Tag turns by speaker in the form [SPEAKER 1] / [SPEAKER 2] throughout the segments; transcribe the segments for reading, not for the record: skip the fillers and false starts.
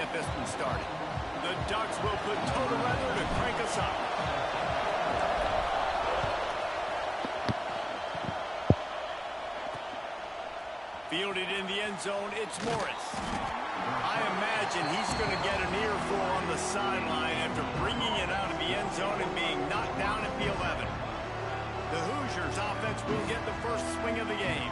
[SPEAKER 1] get this one started. The Ducks will put total weather to crank us up. Fielded in the end zone, it's Morris. I imagine he's going to get an earful on the sideline after bringing it out of the end zone and being knocked down at the 11. The Hoosiers offense will get the first swing of the game.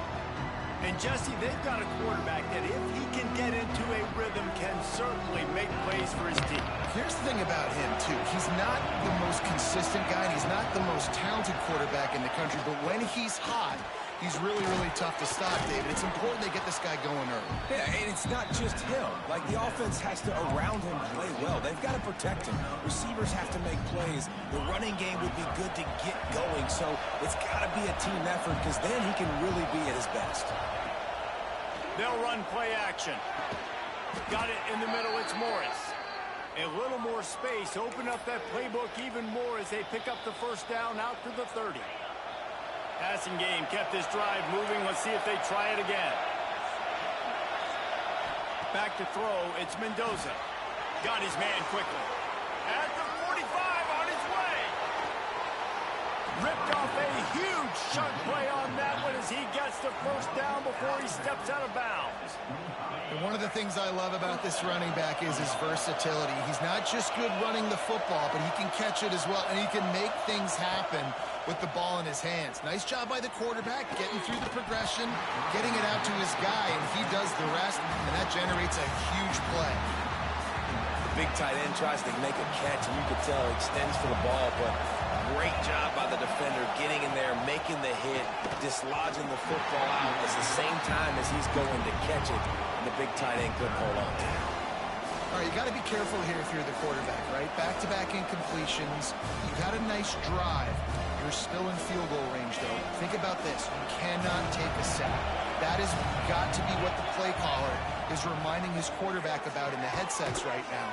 [SPEAKER 1] And Jesse, they've got a quarterback that if he can get into a rhythm can certainly make plays for his team.
[SPEAKER 2] Here's the thing about him, too. He's not the most consistent guy, and he's not the most talented quarterback in the country, but when he's hot, he's really, really tough to stop, David. It's important they get this guy going early.
[SPEAKER 3] Yeah, and it's not just him. Like, the offense has to, around him, play well. They've got to protect him. Receivers have to make plays. The running game would be good to get going, so it's got to be a team effort because then he can really be at his best.
[SPEAKER 1] They'll run play action. Got it in the middle, it's Morris. A little more space, open up that playbook even more as they pick up the first down out to the 30. Passing game kept this drive moving. Let's see if they try it again. Back to throw, it's Mendoza. Got his man quickly. At the 45 on his way. Ripped off a huge chunk play on that one as he gets the first down before he steps out of bounds.
[SPEAKER 2] And one of the things I love about this running back is his versatility. He's not just good running the football, but he can catch it as well, and he can make things happen with the ball in his hands. Nice job by the quarterback, getting through the progression, getting it out to his guy, and he does the rest, and that generates a huge play.
[SPEAKER 3] The big tight end tries to make a catch, and you can tell he extends for the ball, but great job by the defender getting in there, making the hit, dislodging the football out at the same time as he's going to catch it, and the big tight end couldn't hold on to it.
[SPEAKER 2] All right, you got to be careful here if you're the quarterback, right? Back-to-back incompletions. You got a nice drive. You're still in field goal range, though. Think about this. You cannot take a sack. That has got to be what the play caller is reminding his quarterback about in the headsets right now.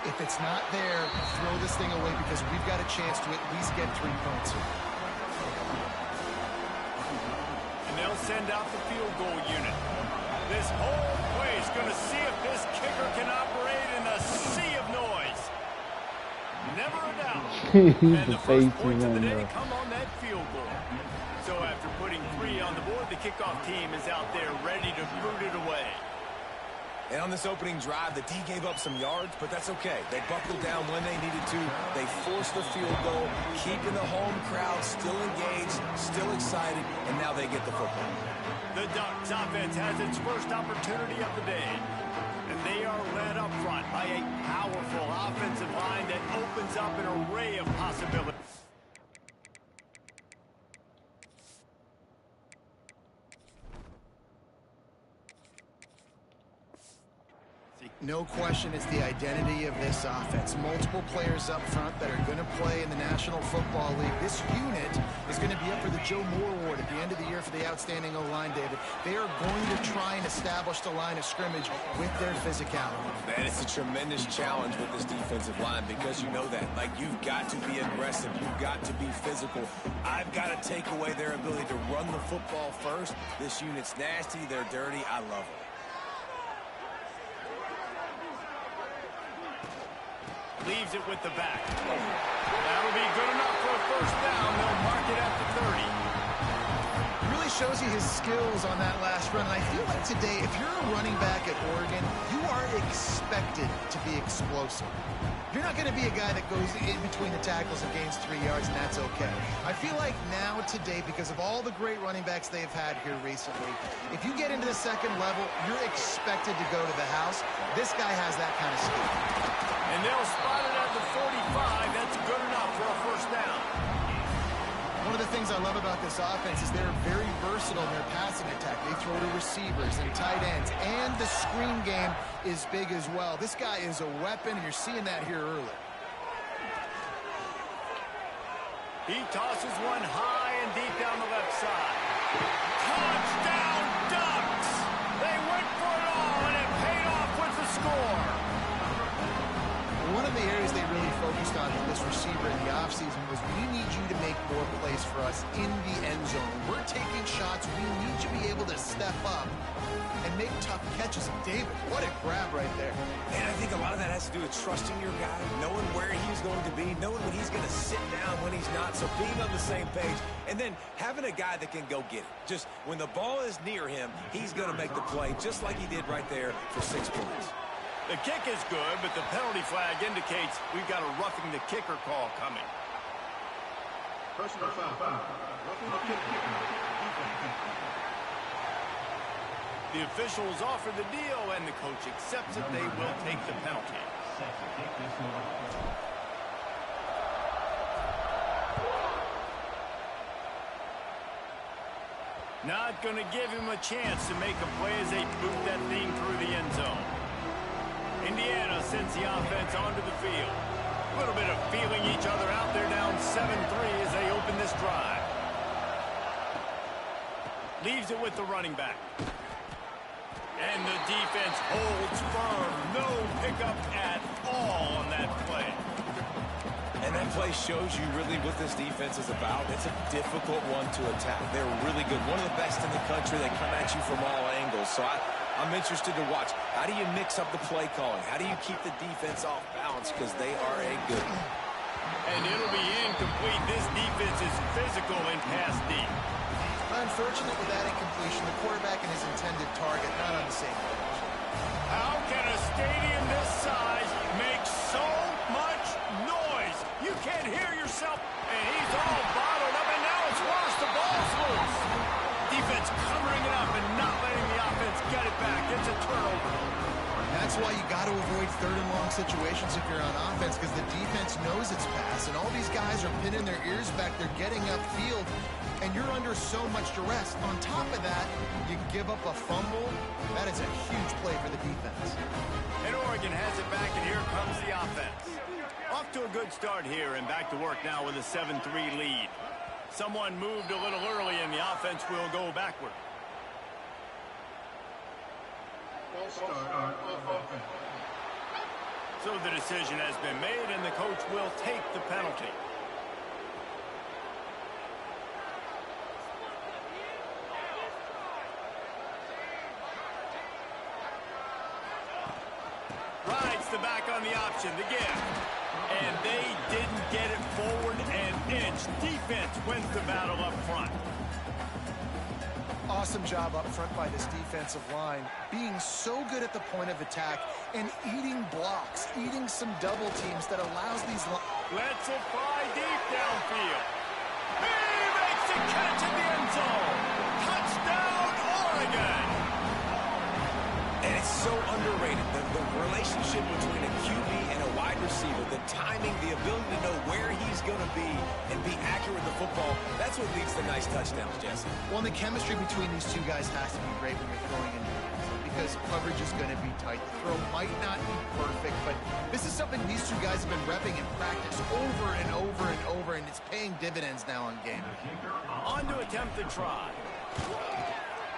[SPEAKER 2] If it's not there, throw this thing away because we've got a chance to at least get 3 points here.
[SPEAKER 1] And they'll send out the field goal unit. This whole play is going to see if this kicker can operate in a sea of noise. Never a doubt. And the first points of the day come on that field goal. So after putting 3 on the board, the kickoff team is out there ready to boot it away.
[SPEAKER 3] And on this opening drive, the D gave up some yards, but that's okay. They buckled down when they needed to. They forced the field goal, keeping the home crowd still engaged, still excited, and now they get the football.
[SPEAKER 1] The Ducks offense has its first opportunity of the day. And they are led up front by a powerful offensive line that opens up an array of possibilities.
[SPEAKER 2] No question it's the identity of this offense. Multiple players up front that are going to play in the National Football League. This unit is going to be up for the Joe Moore Award at the end of the year for the outstanding O-line, David. They are going to try and establish the line of scrimmage with their physicality.
[SPEAKER 3] Man, it's a tremendous challenge with this defensive line because you know that. Like, you've got to be aggressive. You've got to be physical. I've got to take away their ability to run the football first. This unit's nasty. They're dirty. I love it.
[SPEAKER 1] Leaves it with the back. That'll be good enough for a first down. They'll mark it at the 30.
[SPEAKER 2] Really shows you his skills on that last run. And I feel like today, if you're a running back at Oregon, you are expected to be explosive. You're not going to be a guy that goes in between the tackles and gains 3 yards, and that's okay. I feel like now, today, because of all the great running backs they've had here recently, if you get into the second level, you're expected to go to the house. This guy has that kind of skill.
[SPEAKER 1] And they'll spot it at the 45. That's good enough for a first down.
[SPEAKER 2] One of the things I love about this offense is they're very versatile in their passing attack. They throw to receivers and tight ends, and the screen game is big as well. This guy is a weapon, and you're seeing that here early.
[SPEAKER 1] He tosses one high and deep down the left side. Touchdown, Ducks! They went for it all, and it paid off with the score.
[SPEAKER 2] One of the areas they really focused on with this receiver in the offseason was we need you to make more plays for us in the end zone. When we're taking shots, we need you to be able to step up and make tough catches. And David, what a grab right there.
[SPEAKER 3] And I think a lot of that has to do with trusting your guy, knowing where he's going to be, knowing when he's going to sit down, when he's not, so being on the same page, and then having a guy that can go get it. Just when the ball is near him, he's going to make the play, just like he did right there for 6 points.
[SPEAKER 1] The kick is good, but the penalty flag indicates we've got a roughing the kicker call coming.
[SPEAKER 4] Personal foul. Roughing the kicker.
[SPEAKER 1] The officials offer the deal, and the coach accepts it. They will take the penalty. Not going to give him a chance to make a play as they boot that thing through the end zone. Indiana sends the offense onto the field. A little bit of feeling each other out there, down 7-3 as they open this drive. Leaves it with the running back. And the defense holds firm. No pickup at all on that play.
[SPEAKER 3] And that play shows you really what this defense is about. It's a difficult one to attack. They're really good. One of the best in the country. They come at you from all angles. So I'm interested to watch. How do you mix up the play calling? How do you keep the defense off balance? Because they are a good one.
[SPEAKER 1] And it'll be incomplete. This defense is physical and pass deep.
[SPEAKER 2] Unfortunate with that incompletion, the quarterback and his intended target not on the same page.
[SPEAKER 1] How can a stadium this size make so much noise? You can't hear yourself, and he's all bottled up, and now it's worse. The ball's loose. Defense covering it up and not letting the offense get it back. It's a turnover.
[SPEAKER 2] That's why you got to avoid third and long situations if you're on offense, because the defense knows it's pass, and all these guys are pinning their ears back. They're getting upfield, and you're under so much duress. On top of that, you give up a fumble. That is a huge play for the defense.
[SPEAKER 1] And Oregon has it back, and here comes the offense. Off to a good start here, and back to work now with a 7-3 lead. Someone moved a little early, and the offense will go backward. So the decision has been made, and the coach will take the penalty. Rides the back on the option, the give. And they didn't get it forward an inch. Defense wins the battle up front.
[SPEAKER 2] Awesome job up front by this defensive line, being so good at the point of attack and eating blocks, eating some double teams that allows these...
[SPEAKER 1] Lets it fly deep downfield. He makes the catch in the end zone. Touchdown, Oregon.
[SPEAKER 3] And it's so underrated, the relationship between a QB and a wide receiver, the timing, the ability to know where he's going to be and be accurate with the football, that's what leads to nice touchdowns, Jesse.
[SPEAKER 2] Well, and the chemistry between these two guys has to be great when you're throwing in the end zone, because coverage is going to be tight. The throw might not be perfect, but this is something these two guys have been repping in practice over and over and over, and it's paying dividends now on game.
[SPEAKER 1] On to attempt the try.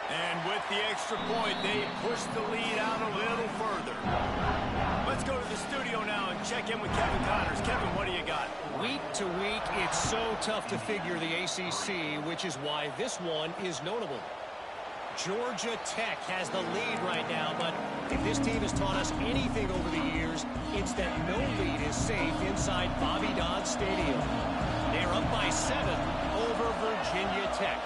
[SPEAKER 1] And with the extra point, they push the lead out a little further. Let's go to the studio now and check in with Kevin Connors. Kevin, what do you got?
[SPEAKER 5] Week to week, it's so tough to figure the ACC, which is why this one is notable. Georgia Tech has the lead right now, but if this team has taught us anything over the years, it's that no lead is safe inside Bobby Dodd Stadium. They're up by 7 over Virginia Tech.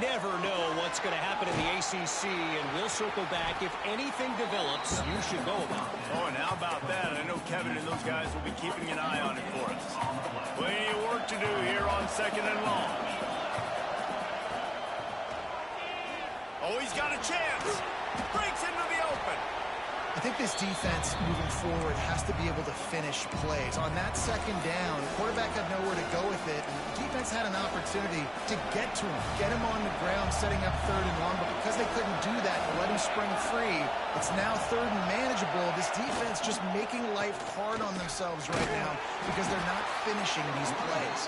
[SPEAKER 5] Never know what's going to happen in the ACC, and we'll circle back. If anything develops, you should know about it.
[SPEAKER 1] Oh, and how about that? I know Kevin and those guys will be keeping an eye on it for us. Plenty of work to do here on 2nd and long. Oh, he's got a chance. Breaks into the open.
[SPEAKER 2] I think this defense moving forward has to be able to finish plays. On that 2nd down, the quarterback had nowhere to go with it, and the defense had an opportunity to get to him, get him on the ground, setting up 3rd and long, but because they couldn't do that and let him spring free, it's now 3rd and manageable. This defense just making life hard on themselves right now because they're not finishing these plays.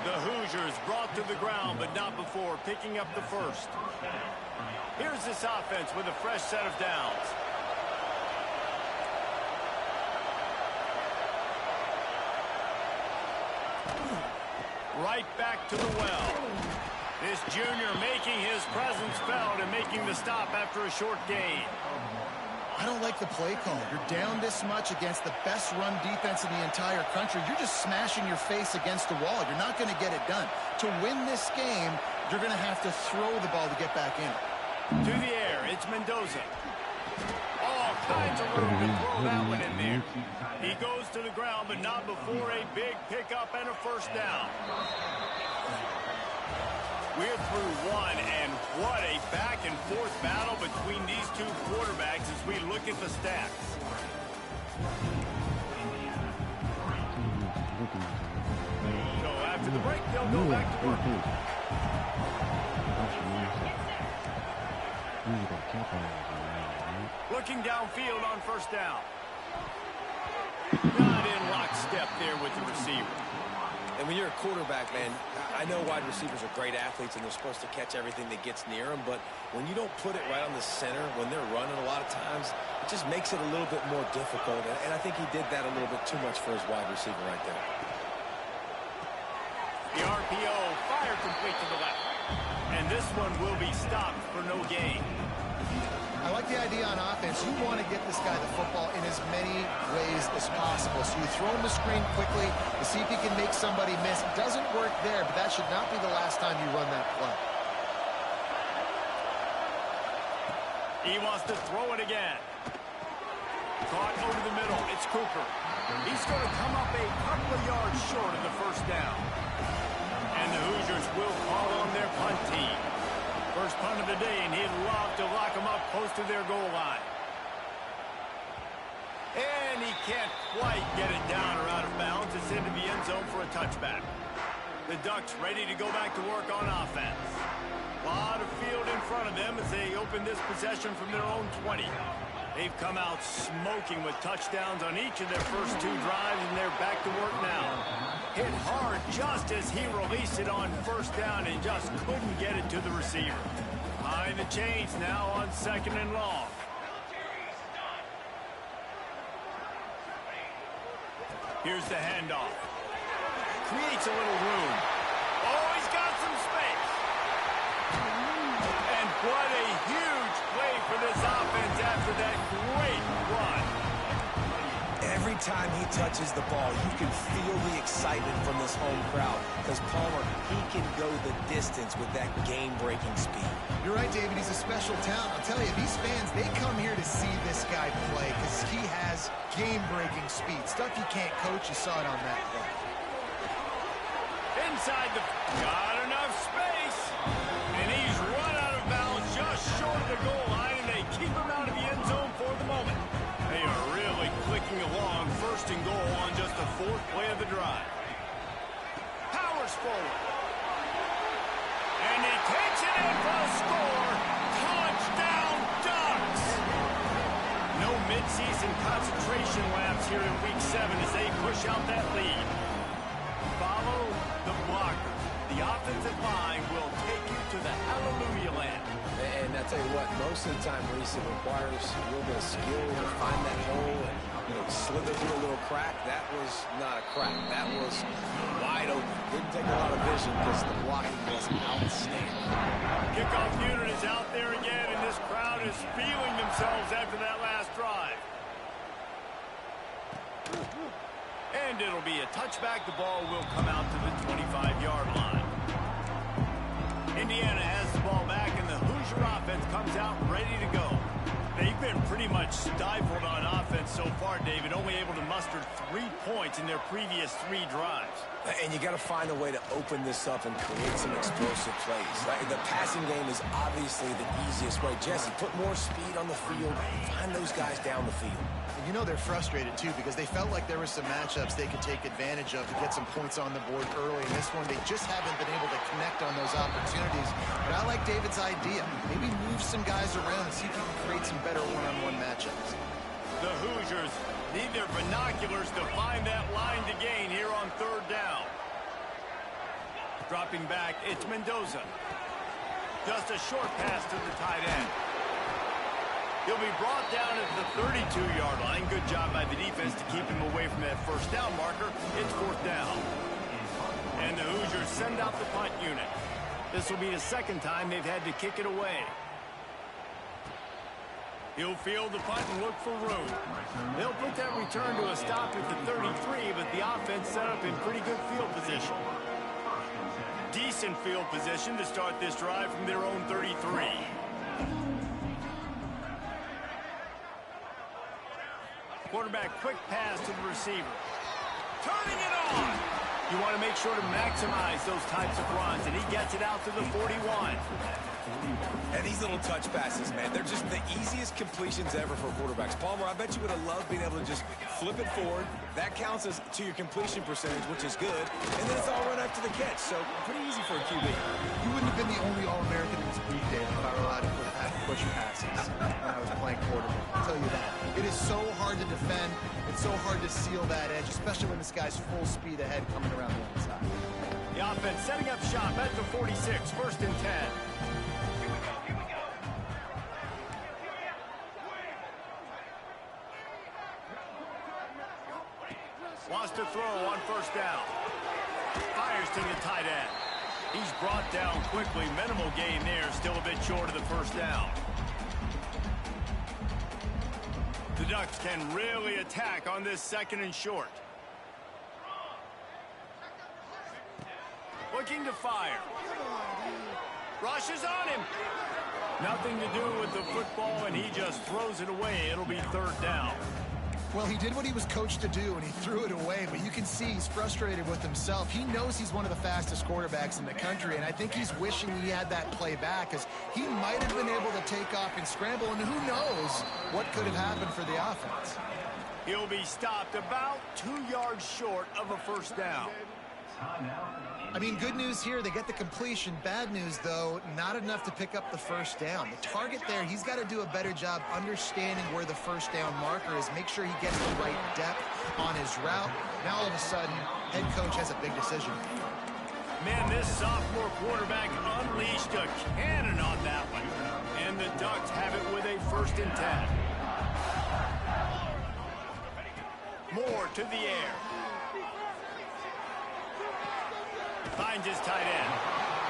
[SPEAKER 1] The Hoosiers brought to the ground, but not before picking up the first. Here's this offense with a fresh set of downs. Right back to the well. This junior making his presence felt and making the stop after a short gain.
[SPEAKER 2] I don't like the play call. You're down this much against the best run defense in the entire country. You're just smashing your face against the wall. You're not going to get it done. To win this game, you're going to have to throw the ball to get back in.
[SPEAKER 1] To the air, it's Mendoza. All kinds of room to throw that one in there. He goes to the ground, but not before a big pickup and a first down. We're through one, and what a back-and-forth battle between these two quarterbacks as we look at the stats. So after the break, they'll go back to work. Looking downfield on first down. Not in lockstep there with the receiver.
[SPEAKER 3] And when you're a quarterback, man, I know wide receivers are great athletes and they're supposed to catch everything that gets near them, but when you don't put it right on the center, when they're running a lot of times, it just makes it a little bit more difficult. And I think he did that a little bit too much for his wide receiver right there.
[SPEAKER 1] The RPO fired complete to the left. And this one will be stopped for no gain.
[SPEAKER 2] I like the idea on offense. You want to get this guy the football in as many ways as possible. So you throw him the screen quickly to see if he can make somebody miss. Doesn't work there, but that should not be the last time you run that play.
[SPEAKER 1] He wants to throw it again. Caught over the middle. It's Cooper. He's going to come up a couple of yards short of the first down. And the Hoosiers will call on their punt team. First punt of the day, and he'd love to lock them up close to their goal line. And he can't quite get it down or out of bounds. It's into the end zone for a touchback. The Ducks ready to go back to work on offense. A lot of field in front of them as they open this possession from their own 20. They've come out smoking with touchdowns on each of their first two drives, and they're back to work now. Hit hard just as he released it on first down and just couldn't get it to the receiver. Behind the chains now on second and long. Here's the handoff. Creates a little room. Oh, he's got some space. And what a huge play for this offense after that great run.
[SPEAKER 3] Every time he touches the ball, you can feel the excitement from this home crowd because Palmer, he can go the distance with that game-breaking speed.
[SPEAKER 2] You're right, David. He's a special talent. I'll tell you, these fans, they come here to see this guy play because he has game-breaking speed. Stuff you can't coach. You saw it on that play.
[SPEAKER 1] Inside the... Got enough space. And he's run out of bounds just short of the goal line, and they keep him out of the end zone for the moment. They are really clicking along, first and goal on just the fourth play of the drive. Powers forward. And he takes it in for a score. Touchdown, Ducks! No midseason concentration laps here in Week 7 as they push out that lead. Follow the blocker. The offensive line will take you to the hallelujah land.
[SPEAKER 3] And I tell you what, most of the time, Reese, it requires a little bit of skill to find that hole and, slither through a little crack. That was not a crack. That was wide open. Didn't take a lot of vision because the blocking was outstanding.
[SPEAKER 1] Kickoff unit is out there again, and this crowd is feeling themselves after that last drive. And it'll be a touchback. The ball will come out to the 25-yard line. Indiana has the ball back, and the Hoosier offense comes out ready to go. They've been pretty much stifled on offense so far, David, only able to muster 3 points in their previous 3 drives.
[SPEAKER 3] And you got to find a way to open this up and create some explosive plays. The passing game is obviously the easiest way. Jesse, put more speed on the field. Find those guys down the field.
[SPEAKER 2] And they're frustrated, too, because they felt like there were some matchups they could take advantage of to get some points on the board early. In this one, they just haven't been able to connect on those opportunities. But I like David's idea. Maybe move some guys around and see if you can create some better one-on-one matchups.
[SPEAKER 1] The Hoosiers need their binoculars to find that line to gain here on third down. Dropping back, it's Mendoza. Just a short pass to the tight end. He'll be brought down at the 32-yard line. Good job by the defense to keep him away from that first down marker. It's fourth down. And the Hoosiers send out the punt unit. This will be the second time they've had to kick it away. He'll field the punt and look for room. They'll put that return to a stop at the 33, but the offense set up in pretty good field position. Decent field position to start this drive from their own 33. Quarterback quick pass to the receiver. Turning it on. You want to make sure to maximize those types of runs, and he gets it out to the 41.
[SPEAKER 3] And these little touch passes, man, they're just the easiest completions ever for quarterbacks. Palmer, I bet you would have loved being able to just flip it forward. That counts as to your completion percentage, which is good. And then it's all run after the catch, so pretty easy for a QB.
[SPEAKER 2] You wouldn't have been the only All-American in this league, Dave, if I were allowed to push passes when I was playing quarterback. I'll tell you that. It is so hard to defend. It's so hard to seal that edge, especially when this guy's full speed ahead coming around the inside.
[SPEAKER 1] The offense setting up shop at the 46, 1st and 10. Wants to throw on 1st down. Fires to the tight end. He's brought down quickly. Minimal gain there. Still a bit short of the 1st down. The Ducks can really attack on this 2nd and short. Looking to fire. Rushes on him. Nothing to do with the football, and he just throws it away. It'll be 3rd down.
[SPEAKER 2] Well, he did what he was coached to do, and he threw it away, but you can see he's frustrated with himself. He knows he's one of the fastest quarterbacks in the country, and I think he's wishing he had that play back, because he might have been able to take off and scramble, and who knows what could have happened for the offense.
[SPEAKER 1] He'll be stopped about 2 yards short of a 1st down.
[SPEAKER 2] I mean, good news here, they get the completion. Bad news, though, not enough to pick up the 1st down. The target there, he's got to do a better job understanding where the 1st down marker is, make sure he gets the right depth on his route. Now, all of a sudden, head coach has a big decision.
[SPEAKER 1] Man, this sophomore quarterback unleashed a cannon on that one. And the Ducks have it with a 1st and 10. Moore to the air. Finds his tight end.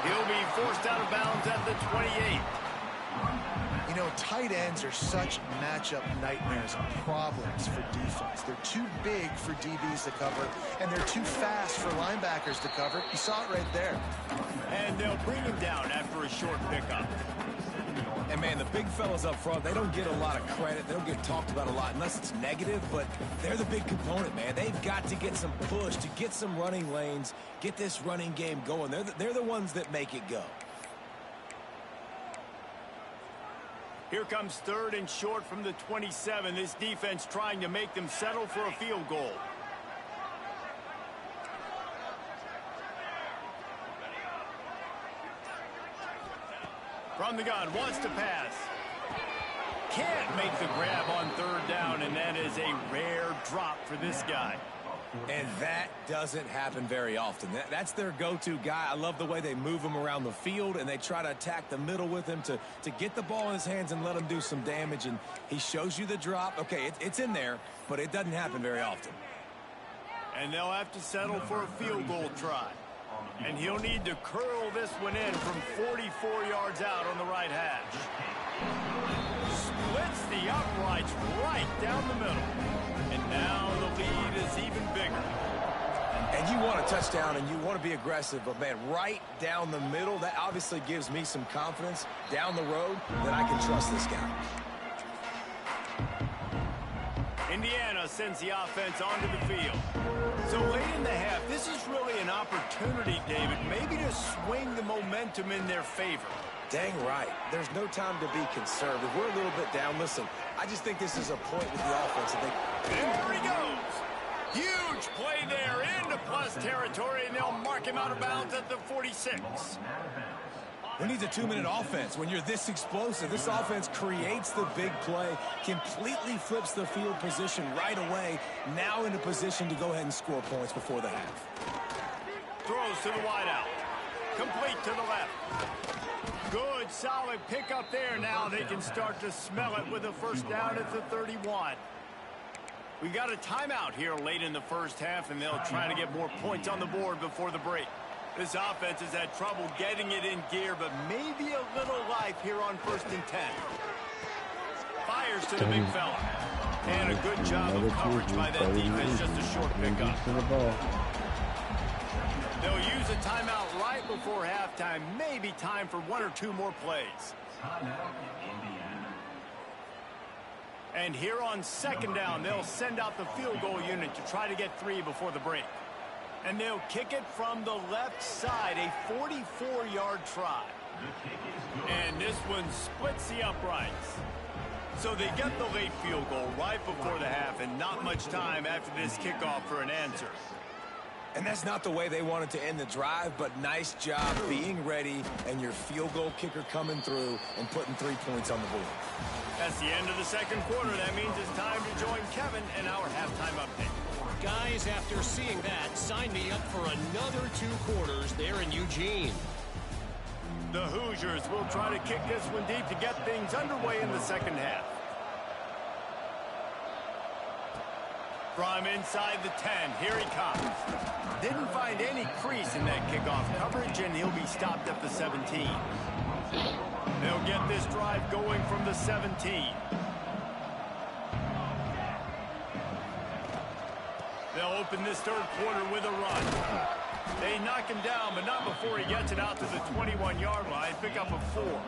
[SPEAKER 1] He'll be forced out of bounds at the 28.
[SPEAKER 2] You know, tight ends are such matchup nightmares and problems for defense. They're too big for DBs to cover, and they're too fast for linebackers to cover. You saw it right there.
[SPEAKER 1] And they'll bring him down after a short pickup.
[SPEAKER 3] And, man, the big fellas up front, they don't get a lot of credit. They don't get talked about a lot unless it's negative, but they're the big component, man. They've got to get some push, to get some running lanes, get this running game going. They're the ones that make it go.
[SPEAKER 1] Here comes 3rd and short from the 27. This defense trying to make them settle for a field goal. From the gun, wants to pass. Can't make the grab on 3rd down, and that is a rare drop for this guy.
[SPEAKER 3] And that doesn't happen very often. That's their go-to guy. I love the way they move him around the field, and they try to attack the middle with him to get the ball in his hands and let him do some damage. And he shows you the drop. Okay, it's in there, but it doesn't happen very often.
[SPEAKER 1] And they'll have to settle for a field goal try. And he'll need to curl this one in from 44 yards out on the right hash. Splits the uprights right down the middle. And now the lead is even bigger.
[SPEAKER 3] And you want a touchdown and you want to be aggressive, but, man, right down the middle, that obviously gives me some confidence down the road that I can trust this guy.
[SPEAKER 1] Indiana sends the offense onto the field. So late in the half, this is really an opportunity, David, maybe to swing the momentum in their favor.
[SPEAKER 3] Dang right. There's no time to be conservative. We're a little bit down. Listen, I just think this is a point with the offense.
[SPEAKER 1] And there he goes. Huge play there into plus territory, and they'll mark him out of bounds at the 46.
[SPEAKER 3] Who needs a 2-minute offense when you're this explosive? This offense creates the big play, completely flips the field position right away, now in a position to go ahead and score points before the half.
[SPEAKER 1] Throws to the wideout. Complete to the left. Good, solid pickup there. Now they can start to smell it with a 1st down at the 31. We got a timeout here late in the 1st half, and they'll try to get more points on the board before the break. This offense has had trouble getting it in gear, but maybe a little life here on 1st and 10. Fires Fires to the big fella. And a good job of coverage by that defense, just a short pickup. They'll use a timeout right before halftime. Maybe time for 1 or 2 more plays. And here on second down, they'll send out the field goal unit to try to get 3 before the break. And they'll kick it from the left side, a 44-yard try. And this one splits the uprights. So they get the late field goal right before the half, and not much time after this kickoff for an answer.
[SPEAKER 3] And that's not the way they wanted to end the drive, but nice job being ready and your field goal kicker coming through and putting 3 points on the board.
[SPEAKER 1] That's the end of the second quarter. That means it's time to join Kevin in our halftime update.
[SPEAKER 5] Guys, after seeing that, sign me up for another 2 quarters there in Eugene.
[SPEAKER 1] The Hoosiers will try to kick this one deep to get things underway in the second half. From inside the 10, here he comes. Didn't find any crease in that kickoff coverage, and he'll be stopped at the 17. They'll get this drive going from the 17. They'll open this third quarter with a run. They knock him down, but not before he gets it out to the 21-yard line. Pick up a 4.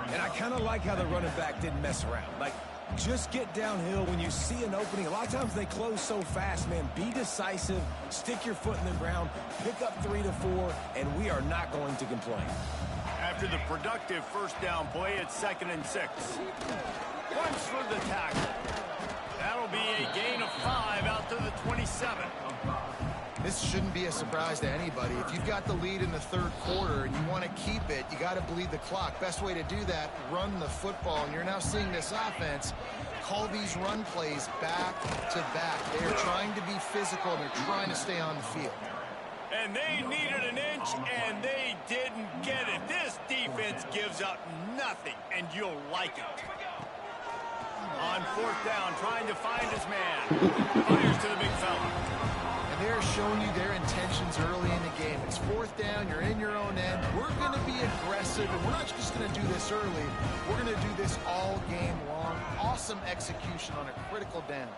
[SPEAKER 3] And I kind of like how the running back didn't mess around. Like, just get downhill when you see an opening. A lot of times they close so fast, man. Be decisive, stick your foot in the ground, pick up 3 to 4, and we are not going to complain.
[SPEAKER 1] After the productive first down play, it's 2nd and 6. Punch for the tackle. That'll be a gain of 5 out to the 27.
[SPEAKER 2] This shouldn't be a surprise to anybody. If you've got the lead in the third quarter and you want to keep it, you got to bleed the clock. Best way to do that, run the football. And you're now seeing this offense call these run plays back to back. They are trying to be physical, and they're trying to stay on the field.
[SPEAKER 1] And they needed an inch, and they didn't get it. This defense gives up nothing, and you'll like it. On 4th down, trying to find his man. Fires to the big fella.
[SPEAKER 2] And they're showing you their intentions early in the game. It's 4th down, you're in your own end. We're going to be aggressive, and we're not just going to do this early. We're going to do this all game long. Awesome execution on a critical down.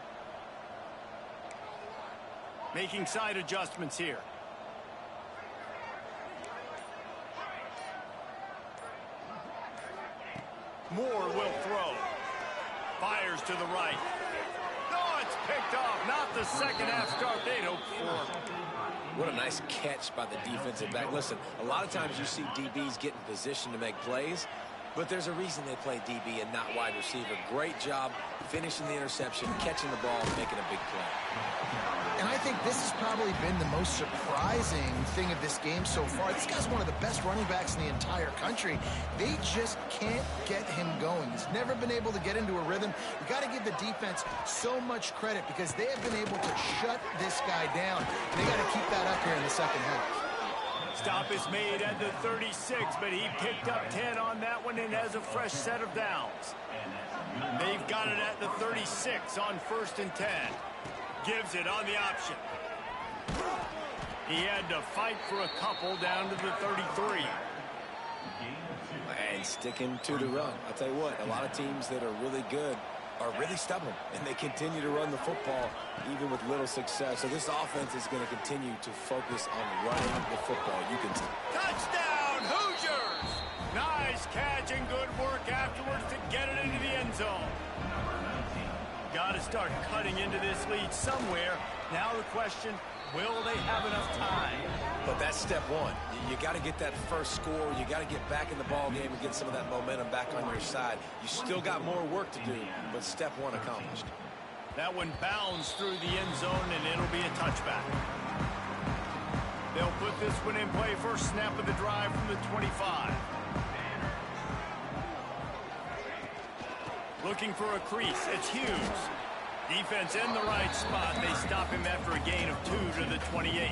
[SPEAKER 1] Making side adjustments here. Moore will throw. Fires to the right. No, it's picked off. Not the second half start they'd hoped for.
[SPEAKER 3] What a nice catch by the defensive back. Listen, a lot of times you see DBs get in position to make plays, but there's a reason they play DB and not wide receiver. Great job finishing the interception, catching the ball, and making a big play.
[SPEAKER 2] And I think this has probably been the most surprising thing of this game so far. This guy's one of the best running backs in the entire country. They just can't get him going. He's never been able to get into a rhythm. You got to give the defense so much credit because they have been able to shut this guy down. And they got to keep that up here in the second half.
[SPEAKER 1] Stop is made at the 36, but he picked up 10 on that one and has a fresh set of downs. They've got it at the 36 on 1st and 10. Gives it on the option. He had to fight for a couple down to the 33.
[SPEAKER 3] And sticking to the run. I'll tell you what, a lot of teams that are really good are really stubborn, and they continue to run the football even with little success. So this offense is going to continue to focus on running the football. You can see.
[SPEAKER 1] Touchdown, Hoosiers! Nice catch and good work afterwards to get it into the end zone. Got to start cutting into this lead somewhere. Now the question, will they have enough time?
[SPEAKER 3] But that's step one. You got to get that first score. You got to get back in the ball game and get some of that momentum back on your side. You still got more work to do, but step one accomplished.
[SPEAKER 1] That one bounds through the end zone, and it'll be a touchback. They'll put this one in play first snap of the drive from the 25. Looking for a crease. It's Hughes. Defense in the right spot. They stop him after a gain of 2 to the 28.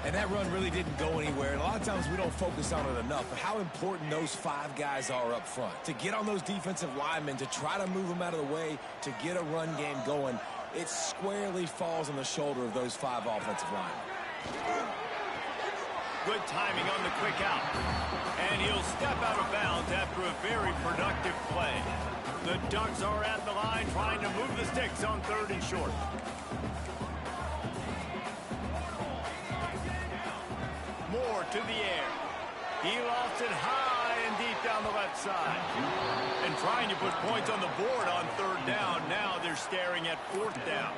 [SPEAKER 3] And that run really didn't go anywhere. And a lot of times we don't focus on it enough. But how important those 5 guys are up front. To get on those defensive linemen, to try to move them out of the way, to get a run game going, it squarely falls on the shoulder of those 5 offensive linemen.
[SPEAKER 1] Good timing on the quick out. And he'll step out of bounds after a very productive play. The Ducks are at the line trying to move the sticks on 3rd and short. Moore to the air. He lost it high and deep down the left side. And trying to put points on the board on 3rd down. Now they're staring at 4th down.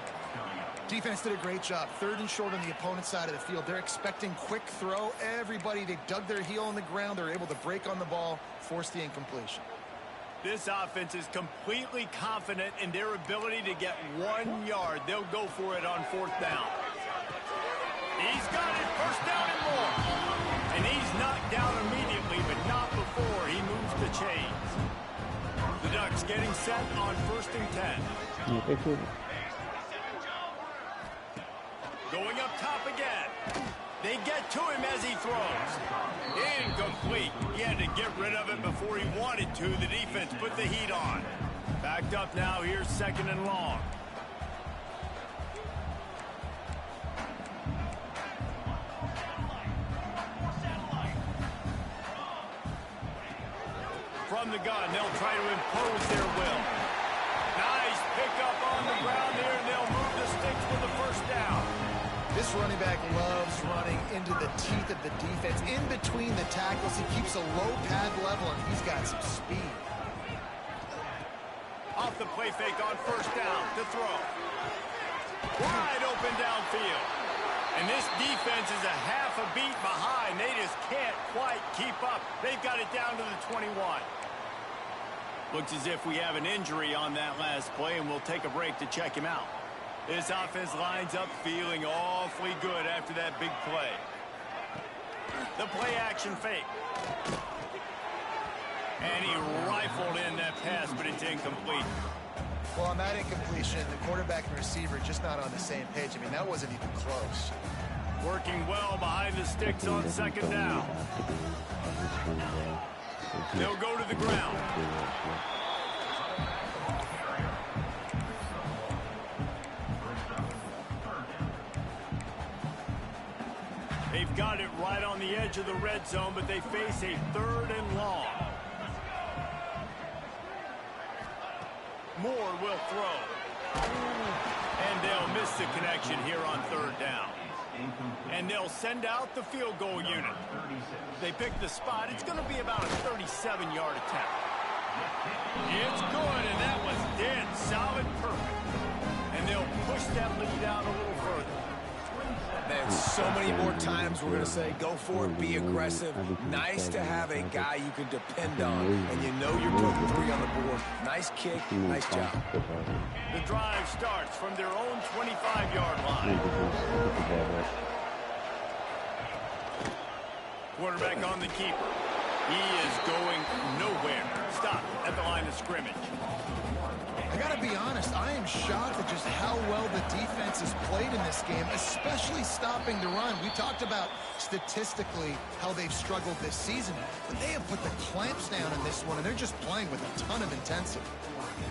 [SPEAKER 2] Defense did a great job. 3rd and short on the opponent's side of the field. They're expecting quick throw. Everybody, they dug their heel on the ground. They're able to break on the ball, force the incompletion.
[SPEAKER 1] This offense is completely confident in their ability to get 1 yard. They'll go for it on 4th down. He's got it, 1st down and more. And he's knocked down immediately, but not before he moves the chains. The Ducks getting set on 1st and 10. Going up top again. They get to him as he throws. Incomplete. He had to get rid of it before he wanted to. The defense put the heat on. Backed up now. Here's 2nd and long. From the gun, they'll try to impose their will. Nice pickup on the ground there, and they'll move the sticks for the 1st down.
[SPEAKER 2] This running back loves running into the teeth of the defense. In between the tackles, he keeps a low pad level, and he's got some speed.
[SPEAKER 1] Off the play fake on 1st down to throw. Wide open downfield. And this defense is a half a beat behind. They just can't quite keep up. They've got it down to the 21. Looks as if we have an injury on that last play, and we'll take a break to check him out. This offense lines up feeling awfully good after that big play. The play action fake. And he rifled in that pass, but it's incomplete.
[SPEAKER 2] Well, on that incompletion, the quarterback and receiver just not on the same page. I mean, that wasn't even close.
[SPEAKER 1] Working well behind the sticks on 2nd down. They'll go to the ground. They've got it right on the edge of the red zone, but they face a 3rd and long. Moore will throw. And they'll miss the connection here on 3rd down. And they'll send out the field goal unit. They pick the spot. It's going to be about a 37-yard attempt. It's good, and that was dead solid perfect. And they'll push that lead out a little further.
[SPEAKER 3] Man, so many more times we're going to say, go for it, be aggressive. Nice to have a guy you can depend on, and you know you're putting 3 on the board. Nice kick, nice job.
[SPEAKER 1] The drive starts from their own 25-yard line. Quarterback on the keeper. He is going nowhere. Stop at the line of scrimmage.
[SPEAKER 2] I got to be honest, I am shocked at just how well the defense has played in this game, especially stopping the run. We talked about statistically how they've struggled this season, but they have put the clamps down in this one, and they're just playing with a ton of intensity.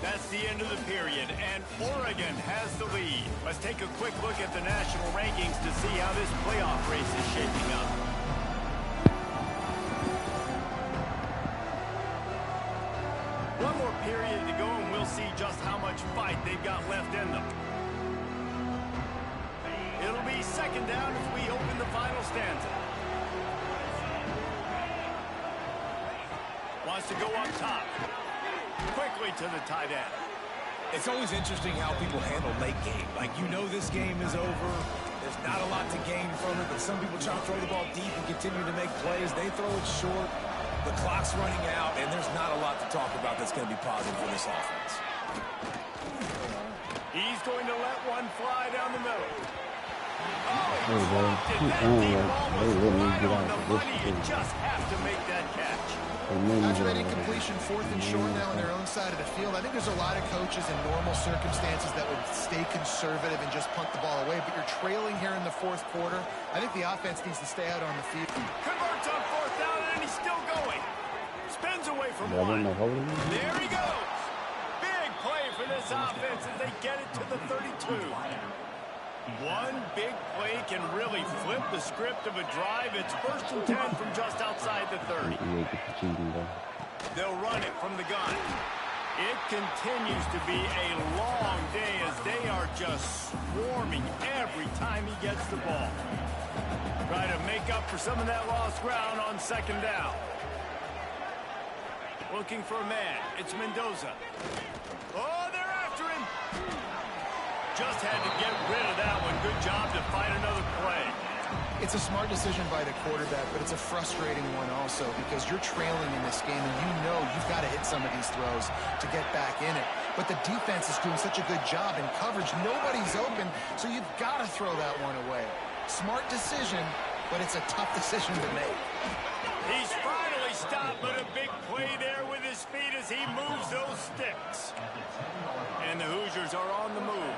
[SPEAKER 1] That's the end of the period, and Oregon has the lead. Let's take a quick look at the national rankings to see how this playoff race is shaping up. One more period to go, and we'll see just how much fight they've got left in them. It'll be 2nd down as we open the final stanza. Wants to go up top. Quickly to the tight end.
[SPEAKER 3] It's always interesting how people handle late game. Like, you know this game is over. There's not a lot to gain from it, but some people try to throw the ball deep and continue to make plays. They throw it short. The clock's running out, and there's not a lot to talk about that's going to be positive for this offense.
[SPEAKER 1] He's going to let one fly down the middle. Oh, he dropped it. That deep ball was right on the money. You just have to make that catch.
[SPEAKER 2] After that incompletion, 4th and short now on their own side of the field, I think there's a lot of coaches in normal circumstances that would stay conservative and just punt the ball away, but you're trailing here in the 4th quarter. I think the offense needs to stay out on the field.
[SPEAKER 1] Converts on 4th down, and he's still going. Spins away from one. There he goes. Big play for this offense as they get it to the 32. One big play can really flip the script of a drive. It's 1st and 10 from just outside the 30. They'll run it from the gun. It continues to be a long day as they are just swarming every time he gets the ball. Try to make up for some of that lost ground on 2nd down. Looking for a man. It's Mendoza. Oh, they're after him. Just had to get rid of that one. Good job to find another play.
[SPEAKER 2] It's a smart decision by the quarterback, but it's a frustrating one also because you're trailing in this game and you know you've got to hit some of these throws to get back in it. But the defense is doing such a good job in coverage. Nobody's open, so you've got to throw that one away. Smart decision, but it's a tough decision to make.
[SPEAKER 1] He's finally stopped, but a big play there with his feet as he moves those sticks. And the Hoosiers are on the move.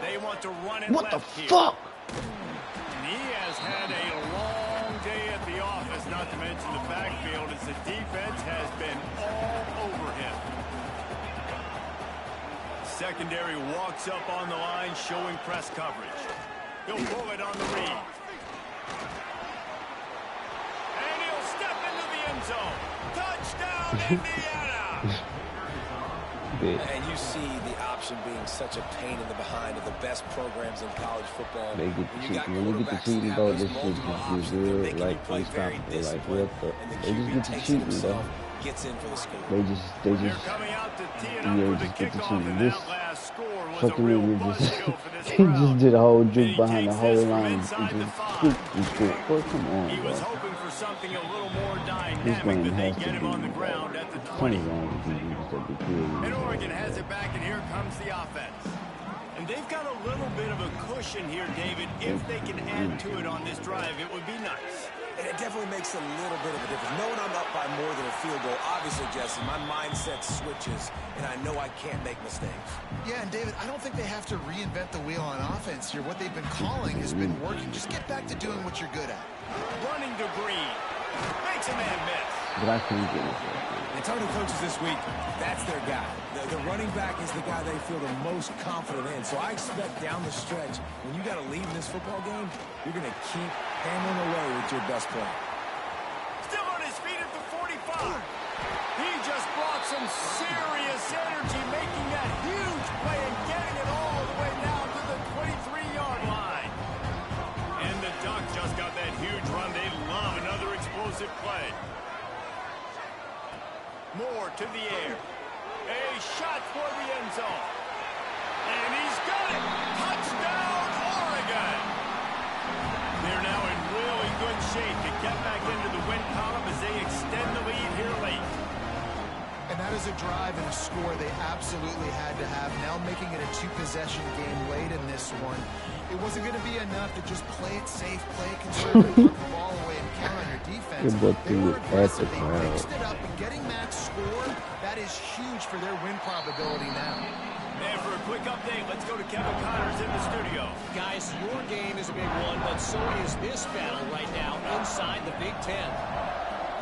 [SPEAKER 1] They want to run it
[SPEAKER 6] What the
[SPEAKER 1] here.
[SPEAKER 6] fuck?
[SPEAKER 1] And he has had a long day at the office, not to mention the backfield, as the defense has been all over him. Secondary walks up on the line, showing press coverage. He'll pull it on the read. And he'll step into the end zone. Touchdown, Indiana!
[SPEAKER 3] And you see the option being such a pain in the behind of the best programs in college football.
[SPEAKER 6] They get the cheating. When they get the cheating, though, this shit just be real, like, unstoppable. Like, what the? They just get the cheating, though.
[SPEAKER 3] Gets in for the score.
[SPEAKER 6] They just
[SPEAKER 1] They're coming out to tee it up
[SPEAKER 6] yeah,
[SPEAKER 1] with the
[SPEAKER 6] just get the
[SPEAKER 1] kickoff,
[SPEAKER 6] cheating.
[SPEAKER 1] and
[SPEAKER 6] This
[SPEAKER 1] that last score was a
[SPEAKER 6] fucking
[SPEAKER 1] real
[SPEAKER 6] nigga
[SPEAKER 1] buzz
[SPEAKER 6] just,
[SPEAKER 1] kill for this
[SPEAKER 6] he
[SPEAKER 1] crowd.
[SPEAKER 6] just did a whole
[SPEAKER 1] And
[SPEAKER 6] juke
[SPEAKER 1] he
[SPEAKER 6] behind the
[SPEAKER 1] takes
[SPEAKER 6] whole
[SPEAKER 1] this from
[SPEAKER 6] line and
[SPEAKER 1] inside the
[SPEAKER 6] just
[SPEAKER 1] 5.
[SPEAKER 6] scoop and scoop. Boy, come on,
[SPEAKER 1] He was
[SPEAKER 6] bro.
[SPEAKER 1] hoping for something a little more
[SPEAKER 6] This
[SPEAKER 1] dynamic,
[SPEAKER 6] game
[SPEAKER 1] but they
[SPEAKER 6] has to
[SPEAKER 1] get him on
[SPEAKER 6] be,
[SPEAKER 1] the ground at the 20.
[SPEAKER 6] something wrong with these niggas that be creating.
[SPEAKER 1] And Oregon has it back, and here comes the offense. And they've got a little bit of a cushion here, David. If they can add to it on this drive, it would be nice.
[SPEAKER 3] And it definitely makes a little bit of a difference. Knowing I'm up by more than a field goal, obviously, Jesse, my mindset switches, and I know I can't make mistakes.
[SPEAKER 2] Yeah, and David, I don't think they have to reinvent the wheel on offense here. What they've been calling has been working. Just get back to doing what you're good at.
[SPEAKER 1] Running to Green. Makes a man miss.
[SPEAKER 6] But I can't get it.
[SPEAKER 3] And talking to coaches this week, that's their guy. The running back is the guy they feel the most confident in. So I expect down the stretch, when you got to lead in this football game, you're going to keep hammering away with your best player.
[SPEAKER 1] Still on his feet at the 45. He just brought some serious energy, making that huge play and getting it all the way down to the 23-yard line. And the Ducks just got that huge run. They love another explosive play. More to the air. A shot for the end zone. And he's got it. Touchdown, Oregon. They're now in really good shape to get back into the win column as they extend the lead here late.
[SPEAKER 2] And that is a drive and a score they absolutely had to have. Now making it a 2-possession game late in this one. It wasn't going to be enough to just play it safe, play it conservative, put the ball away, and count on your defense. They were aggressive. They mixed it up, and getting Max score, that is huge for their win probability now.
[SPEAKER 1] And for a quick update, let's go to Kevin Connors in the studio.
[SPEAKER 5] Guys, your game is a big one, but so is this battle right now inside the Big Ten.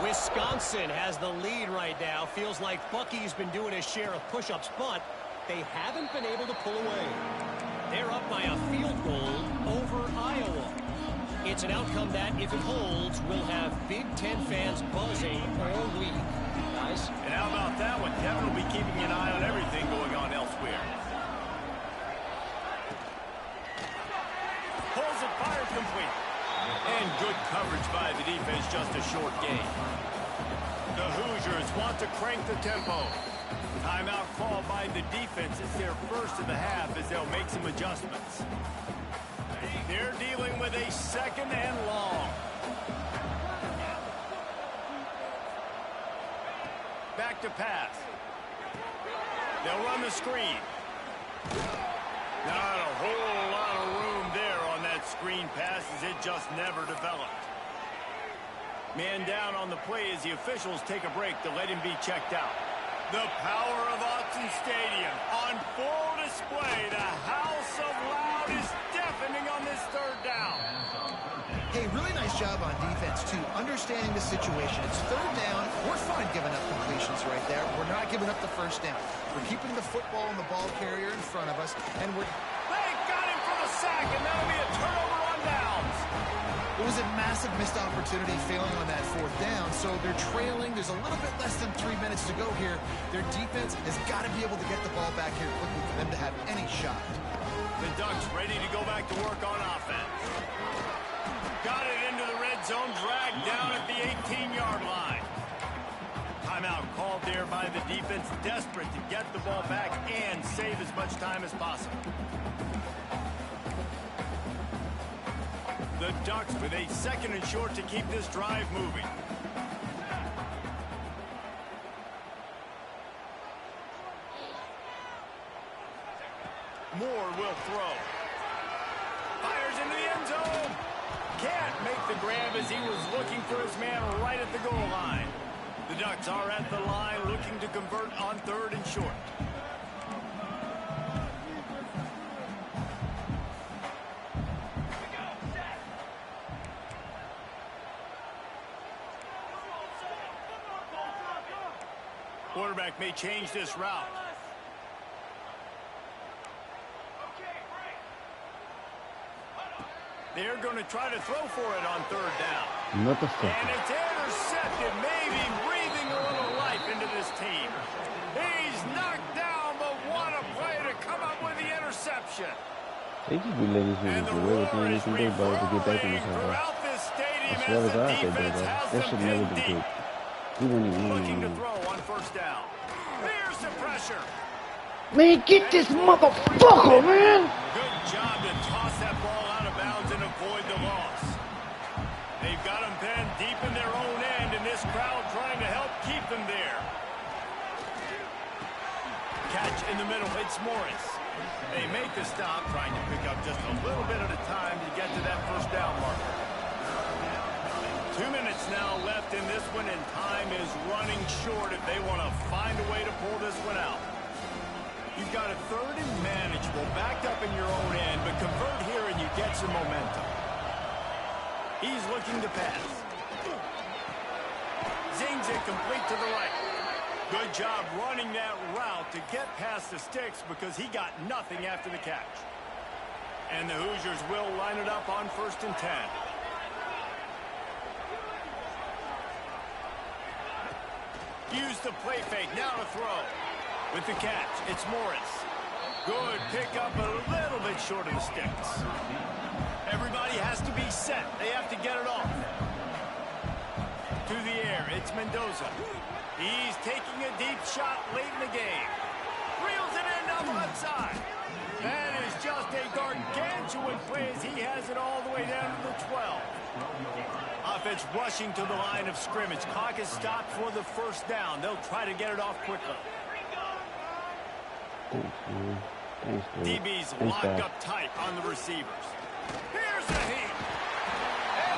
[SPEAKER 5] Wisconsin has the lead right now. Feels like Bucky's been doing his share of push-ups, but they haven't been able to pull away. They're up by a field goal over Iowa. It's an outcome that, if it holds, will have Big Ten fans buzzing all week. Guys?
[SPEAKER 1] And how about that one? Kevin will be keeping an eye on everything going on elsewhere. Pulls it, fires complete. And good coverage by the defense, just a short gain. The Hoosiers want to crank the tempo. Timeout called by the defense. It's their first of the half as they'll make some adjustments. They're dealing with a 2nd and long. Back to pass. They'll run the screen. Not a whole lot of room there on that screen pass as it just never developed. Man down on the play as the officials take a break to let him be checked out. The power of Autzen Stadium on full display. The house of loud is deafening on this 3rd down.
[SPEAKER 2] Hey, really nice job on defense, too. Understanding the situation. It's 3rd down. We're fine giving up completions right there. We're not giving up the first down. We're keeping the football and the ball carrier in front of us, and we're...
[SPEAKER 1] They got him for the sack, and that'll be a turnover on downs.
[SPEAKER 2] It was a massive missed opportunity failing on that fourth down, so they're trailing. There's a little bit less than 3 minutes to go here. Their defense has got to be able to get the ball back here quickly for them to have any shot.
[SPEAKER 1] The Ducks ready to go back to work on offense. Got it into the red zone, dragged down at the 18-yard line. Timeout called there by the defense, desperate to get the ball back and save as much time as possible. The Ducks with a 2nd and short to keep this drive moving. Moore will throw. Fires into the end zone. Can't make the grab as he was looking for his man right at the goal line. The Ducks are at the line looking to convert on 3rd and short. Quarterback may change this route. They're going to try to throw for it on 3rd down.
[SPEAKER 6] What the fuck?
[SPEAKER 1] And it's intercepted, maybe breathing a little life into this team. He's knocked down, but what a play to come up with the interception.
[SPEAKER 6] They just be letting these people do everything they can do, bro, to get back in this house. I swear to God, they do, bro. That should never be good. He wouldn't even
[SPEAKER 1] Looking to throw on 1st down. Here's the pressure.
[SPEAKER 6] Man, get this motherfucker, man!
[SPEAKER 1] Good job to toss that ball out of bounds and avoid the loss. They've got them pinned deep in their own end, and this crowd trying to help keep them there. Catch in the middle, it's Morris. They make the stop, trying to pick up just a little bit at a time to get to that 1st down marker. 2 minutes now left in this one, and time is running short if they want to find a way to pull this one out. You've got a 3rd and manageable, backed up in your own end, but convert here and you get some momentum. He's looking to pass. Zings it complete to the right. Good job running that route to get past the sticks because he got nothing after the catch. And the Hoosiers will line it up on 1st and 10. Use the play fake, now to throw. With the catch, it's Morris. Good pick up, a little bit short of the sticks. Everybody has to be set. They have to get it off. To the air, it's Mendoza. He's taking a deep shot late in the game. Reels it in down the left side. That is just a gargantuan play as he has it all the way down to the 12. Offense rushing to the line of scrimmage. Clock is stopped for the 1st down. They'll try to get it off quickly.
[SPEAKER 6] Thanks,
[SPEAKER 1] DB's locked up tight on the receivers. Here's the heat.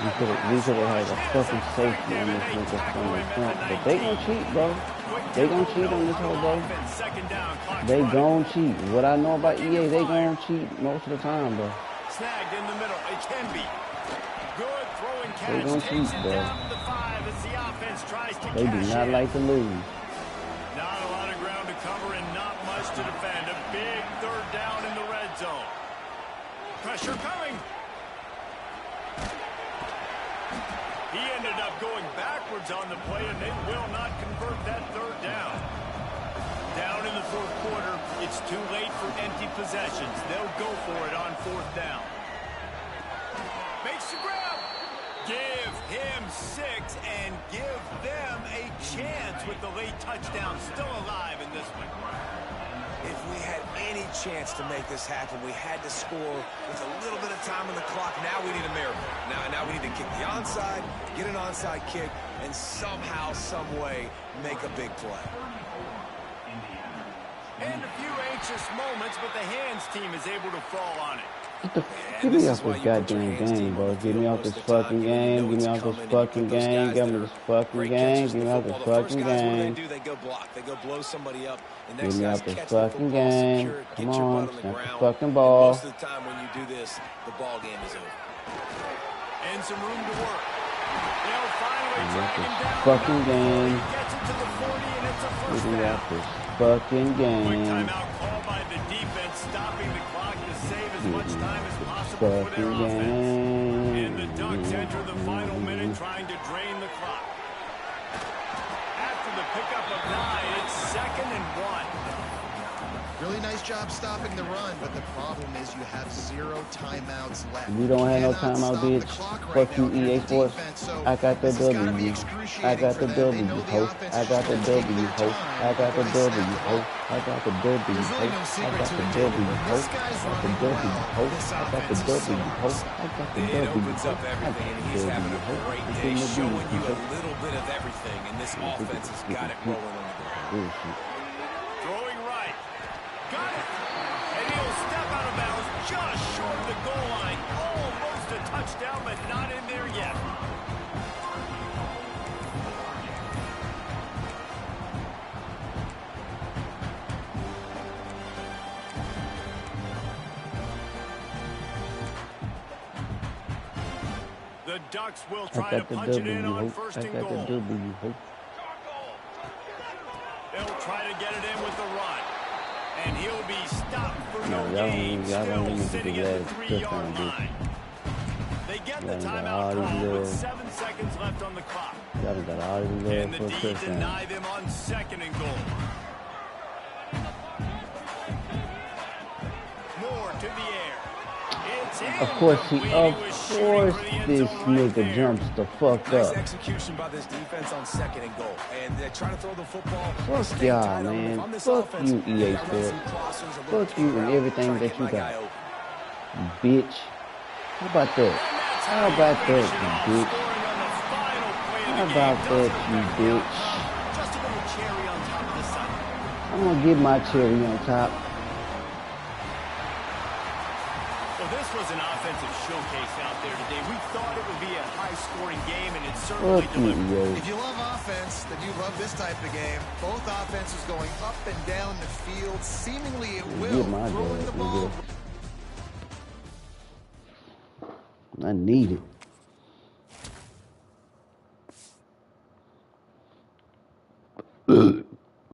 [SPEAKER 6] We could have had a fucking safety on this nigga from the front. But they gon' cheat, bro. They gon' cheat on this whole, bro. They gon' cheat. What I know about EA, they gon' cheat most of the time, bro.
[SPEAKER 1] Snagged in the middle. It can be. Good throwing catch.
[SPEAKER 6] They gon' cheat, bro.
[SPEAKER 1] Down to the 5 as the offense tries to
[SPEAKER 6] they do not like to lose.
[SPEAKER 1] Not a lot of ground to cover and not much to defend. A big 3rd down in the red zone. Pressure coming. He ended up going backwards on the play, and they will not convert that 3rd down. Down in the 4th quarter, it's too late for empty possessions. They'll go for it on 4th down. Makes the grab. Give him 6 and give them a chance with the late touchdown still alive in this one.
[SPEAKER 3] If we had any chance to make this happen, we had to score with a little bit of time on the clock. Now we need a miracle. Now we need to kick the onside, get an onside kick, and somehow, some way, make a big play.
[SPEAKER 1] And a few anxious moments, but the hands team is able to fall on it.
[SPEAKER 6] Get me off this goddamn game, bro. Get me off this fucking game. Get me off this fucking game. Get me this fucking game. Get me off this fucking game.
[SPEAKER 3] They go block. They go blow somebody up.
[SPEAKER 6] Get me off this fucking game. Come on, snap the fucking ball.
[SPEAKER 3] Most of the time when you do this, the ball game is over.
[SPEAKER 1] And some room to work. They'll finally drag him down.
[SPEAKER 6] Fucking game.
[SPEAKER 1] He gets it to the 40, and it's a 1st first down.
[SPEAKER 6] Fucking
[SPEAKER 1] Quick
[SPEAKER 6] game.
[SPEAKER 1] timeout called by the defense, stopping the clock to save as much time as possible for their offense. And the Ducks enter the final minute trying to drain the clock. After the pickup of 9, it's 2nd and 1.
[SPEAKER 2] Really nice job stopping the run, but the problem is you have 0 timeouts left.
[SPEAKER 6] You don't have no timeout, bitch. Fuck you, EA Sports. I got the W. I got the W, ho. I got the W, ho. I got the W, ho. I got the W, ho. I got the W, ho. I got the W, ho. I got the W, ho. I got the W,
[SPEAKER 3] It opens
[SPEAKER 6] ho.
[SPEAKER 3] up everything, and he's having a great day, showing you a little bit of everything, and this offense has got it rolling on the ground.
[SPEAKER 1] Throwing right. Got it. And he'll step out of bounds just short of the goal line. Almost a touchdown, but not in there yet. The Ducks will try to punch it in on 1st and goal. They'll try to get it in with the run. And he'll be stopped for no gain, still sitting at the 3-yard line. They get the timeout call with 7 seconds left on the clock. And the D deny them on 2nd and goal. Moore to the air. It's in.
[SPEAKER 6] Of course, this nigga jumps the fuck
[SPEAKER 3] Nice
[SPEAKER 6] up.
[SPEAKER 3] execution by this defense on 2nd and goal. And they're trying to throw the football.
[SPEAKER 6] Fuck y'all, man. Fuck you, EA Sports. Fuck you and everything that you got. Bitch. How about that? How about that, you bitch? How about that, you bitch?
[SPEAKER 1] Just a little cherry on top of the Sunday.
[SPEAKER 6] I'm gonna get my cherry on top.
[SPEAKER 1] Well, this was an offensive showcase out there today. We thought it would be a high-scoring game, and it certainly
[SPEAKER 6] Fuck you,
[SPEAKER 1] delivered.
[SPEAKER 6] EA.
[SPEAKER 2] If you love offense, then you love this type of game. Both offenses going up and down the field, seemingly at will,
[SPEAKER 6] Get my
[SPEAKER 2] throwing the
[SPEAKER 6] dad,
[SPEAKER 2] ball.
[SPEAKER 6] nigga. I need it.